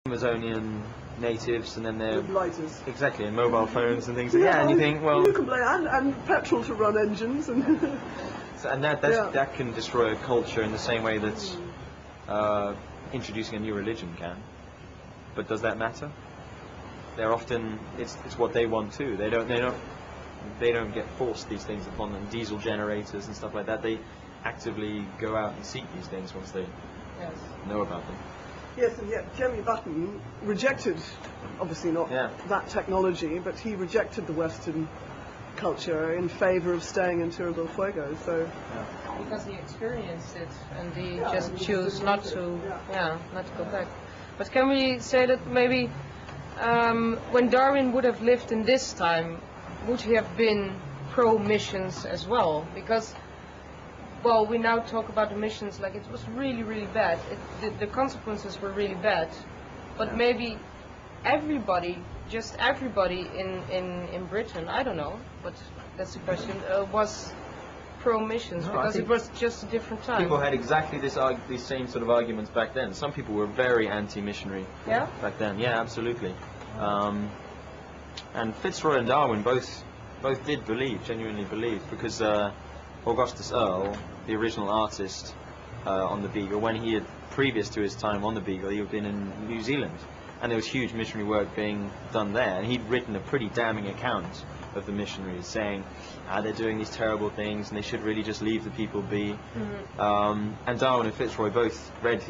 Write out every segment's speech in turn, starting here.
Amazonian natives, and then they're lighters. Exactly, and mobile phones and things. Yeah, and you think, well, you can blame and petrol to run engines, and so, and that can destroy a culture in the same way that introducing a new religion can. But does that matter? They're often it's what they want too. They don't get forced these things upon them. Diesel generators and stuff like that. They actively go out and seek these things once they know about them. Yes, and yet Jeremy Button rejected, obviously not that technology, but he rejected the Western culture in favour of staying in Tierra del Fuego. So because he experienced it, and he just chose not to go back. But can we say that maybe when Darwin would have lived in this time, would he have been pro-missions as well? Because, well, we now talk about the missions like it was really, really bad. The consequences were really bad. But maybe everybody, just everybody in Britain, I don't know, but that's the question, was pro-missions, because it was just a different time. People had exactly these same sort of arguments back then. Some people were very anti-missionary back then. Yeah, absolutely. And Fitzroy and Darwin both did genuinely believe, because Augustus Earle, the original artist on the Beagle, when he had, previous to his time on the Beagle, he had been in New Zealand, and there was huge missionary work being done there, and he'd written a pretty damning account of the missionaries, saying they're doing these terrible things and they should really just leave the people be. And Darwin and Fitzroy both read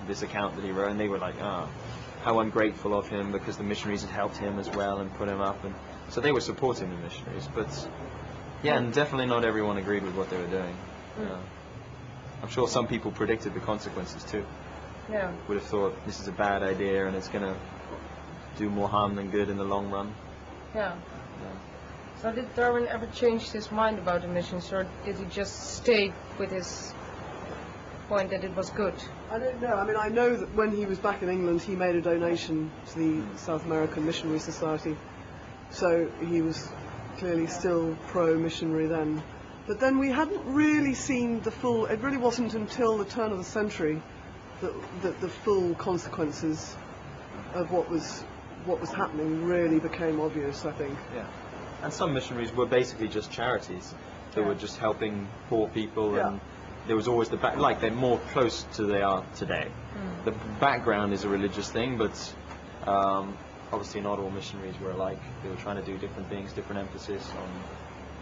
this account that he wrote, and they were like, how ungrateful of him, because the missionaries had helped him as well and put him up, and so they were supporting the missionaries. But yeah, and definitely not everyone agreed with what they were doing. I'm sure some people predicted the consequences too. Yeah. Would have thought this is a bad idea and it's going to do more harm than good in the long run. Yeah. So did Darwin ever change his mind about the missions, or did he just stay with his point that it was good? I don't know. I mean, I know that when he was back in England, he made a donation to the South American Missionary Society. So he was clearly still pro-missionary then. But then we hadn't really seen the full, it really wasn't until the turn of the century that the full consequences of what was happening really became obvious, I think. Yeah. And some missionaries were basically just charities. They were just helping poor people, and there was always like they're more close to they are today. The background is a religious thing, but obviously not all missionaries were alike. They were trying to do different things, different emphasis on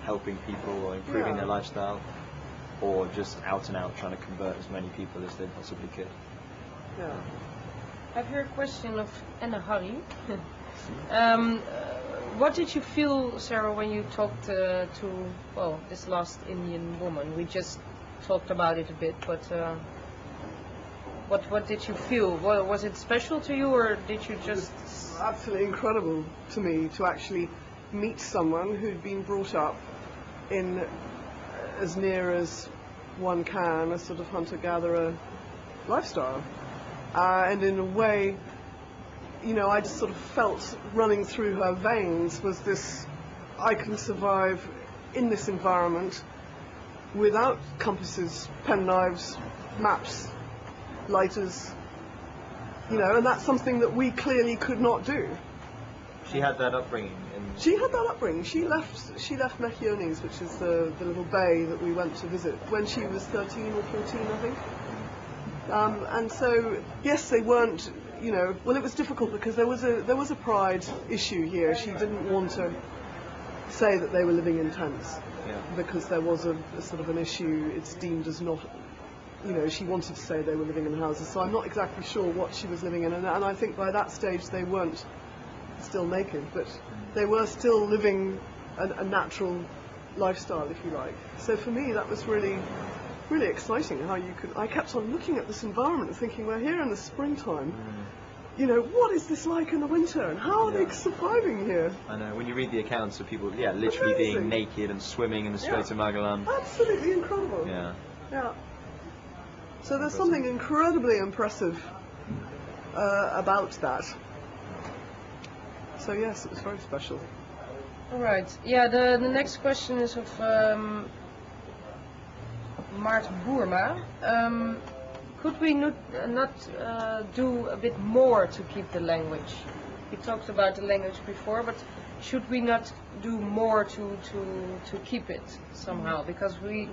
helping people or improving their lifestyle, or just out and out trying to convert as many people as they possibly could. Yeah. I have here a question of Anna Harry. What did you feel, Sarah, when you talked to this last Indian woman? We just talked about it a bit, but what did you feel? Was it special to you, or did you just... It was absolutely incredible to me to actually meet someone who'd been brought up in as near as one can a sort of hunter-gatherer lifestyle, and in a way, you know, I just sort of felt running through her veins was this: I can survive in this environment without compasses, penknives, maps, lighters, you know, and that's something that we clearly could not do. She had that upbringing. She had that upbringing. She left Mechiones, which is the little bay that we went to visit, when she was 13 or 14, I think. And so, yes, they weren't, you know, well, it was difficult because there was a pride issue here. She didn't want to say that they were living in tents because there was a sort of an issue. It's deemed as not, you know, she wanted to say they were living in houses. So I'm not exactly sure what she was living in, and I think by that stage they weren't still naked, but they were still living a natural lifestyle, if you like. So for me, that was really, really exciting. How you could, I kept on looking at this environment and thinking, we're here in the springtime. You know, what is this like in the winter, and how are they surviving here? I know, when you read the accounts of people, literally being naked and swimming in the Strait of Magellan. Absolutely incredible. Yeah. So there's something incredibly impressive about that. So yes, it was very special. All right. Yeah. The next question is of Maart Boerma. could we not do a bit more to keep the language? We talked about the language before, but should we not do more to keep it somehow? Because we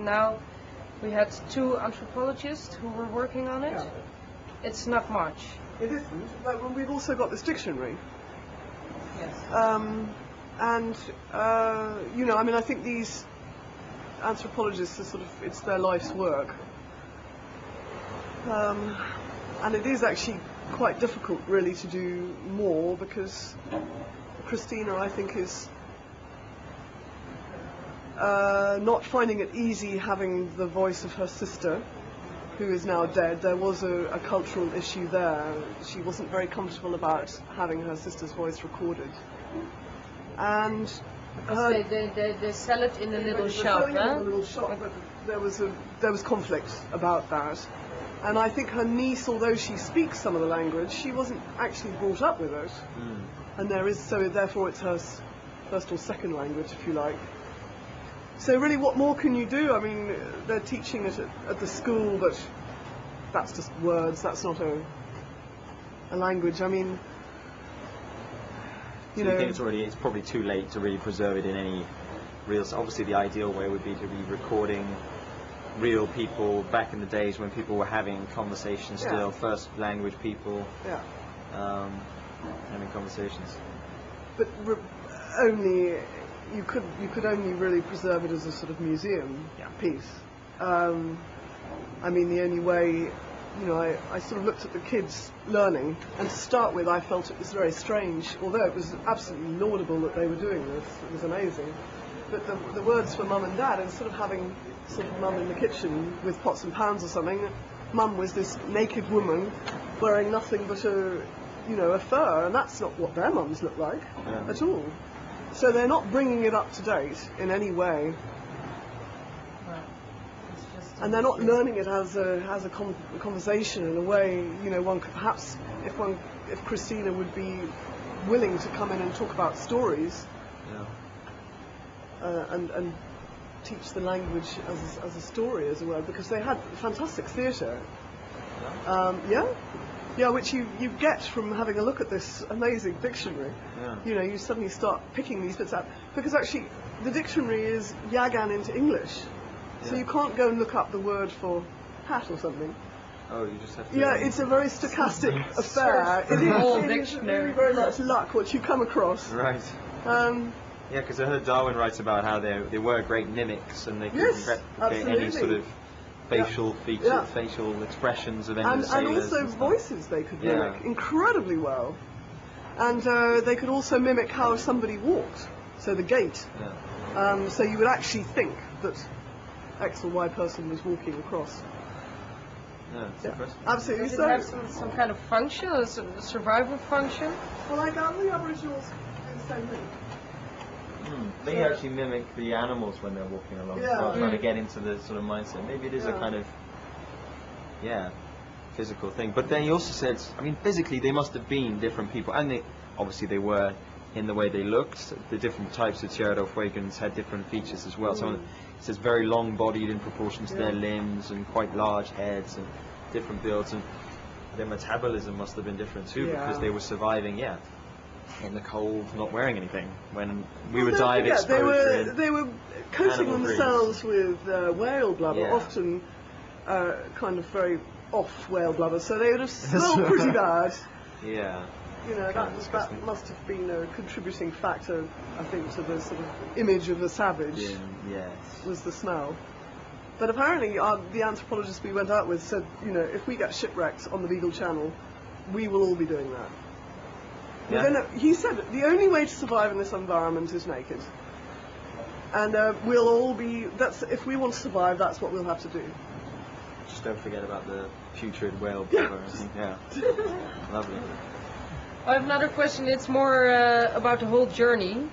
had 2 anthropologists who were working on it. Yeah. It's not much. It isn't, but we've also got this dictionary. Yes. And, you know, I mean, I think these anthropologists are sort of, it's their life's work. And it is actually quite difficult, really, to do more, because Christina, I think, is not finding it easy having the voice of her sister, who is now dead. There was a cultural issue there. She wasn't very comfortable about having her sister's voice recorded. And they sell it in a little shop, huh? A little shop, but there was conflict about that. And I think her niece, although she speaks some of the language, she wasn't actually brought up with it. And therefore it's her first or second language, if you like. So really, what more can you do? I mean, they're teaching it at the school, but that's just words. That's not a language. I mean, you know. think it's probably too late to really preserve it in any real. Obviously, the ideal way would be to be recording real people back in the days when people were having conversations still, first language people, having conversations. But only. You could only really preserve it as a sort of museum piece. I mean, the only way, you know, I sort of looked at the kids learning, and to start with, I felt it was very strange, although it was absolutely laudable that they were doing this. It was amazing. But the words for mum and dad, instead of having sort of mum in the kitchen with pots and pans or something, mum was this naked woman wearing nothing but a fur, and that's not what their mums look like at all. So they're not bringing it up to date in any way, and they're not learning it as a conversation in a way. You know, one could perhaps, if Christina would be willing to come in and talk about stories, and teach the language as a story, as it were, because they had fantastic theatre. Which you get from having a look at this amazing dictionary. You know, you suddenly start picking these bits out, because actually the dictionary is Yagan into English, so you can't go and look up the word for hat or something. Oh, you just have to. Yeah, it's a very stochastic affair. It is very, very much luck what you come across. Right. Yeah, because I heard Darwin writes about how they were great mimics, and they could replicate any sort of facial features, facial expressions of any sailors. And also voices they could mimic incredibly well. And they could also mimic how somebody walked, so the gait. So you would actually think that X or Y person was walking across. Absolutely. Does it have some kind of function, a survival function? Well, I gather the Aboriginals do the same thing. They actually mimic the animals when they're walking along, trying to get into the sort of mindset. Maybe it is a kind of, physical thing. But then he also said, I mean, physically they must have been different people, and they were in the way they looked. The different types of Tierra-Fuegans had different features as well. Some of them, he says, very long-bodied in proportion to their limbs, and quite large heads, and different builds, and their metabolism must have been different too, because they were surviving, in the cold, not wearing anything. When we would dive exposed, they were coating themselves with whale blubber, often kind of very off whale blubber, so they would have smelled pretty bad. You know, that must have been a contributing factor, I think, to the sort of image of a savage. Was the smell. But apparently, the anthropologists we went out with said, you know, if we get shipwrecked on the Beagle Channel, we will all be doing that. He said the only way to survive in this environment is naked, and we'll all be. If we want to survive, that's what we'll have to do. Just don't forget about the putrid whale blubber. Lovely. I have another question. It's more about the whole journey.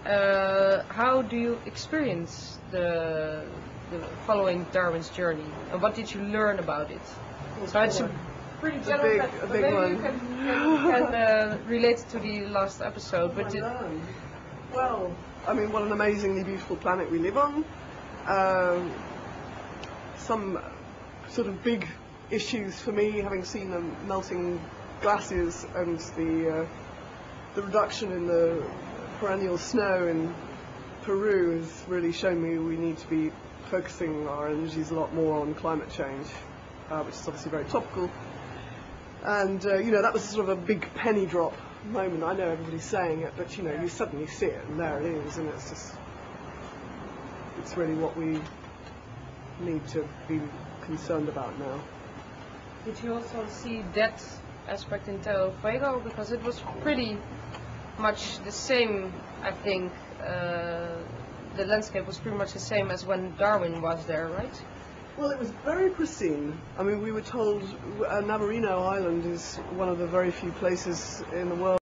How do you experience the following Darwin's journey, and what did you learn about it? So it's a pretty general, a big one. You can relate to the last episode. But well, I mean, what an amazingly beautiful planet we live on. Some sort of big issues for me, having seen the melting glaciers and the reduction in the perennial snow in Peru has really shown me we need to be focusing our energies a lot more on climate change, which is obviously very topical. And that was sort of a big penny drop moment. I know everybody's saying it, but you suddenly see it, and there it is, and it's really what we need to be concerned about now. Did you also see that aspect in Beagle? Because it was pretty much the same, I think. The landscape was pretty much the same as when Darwin was there, right? Well, it was very pristine. I mean, we were told Navarino Island is one of the very few places in the world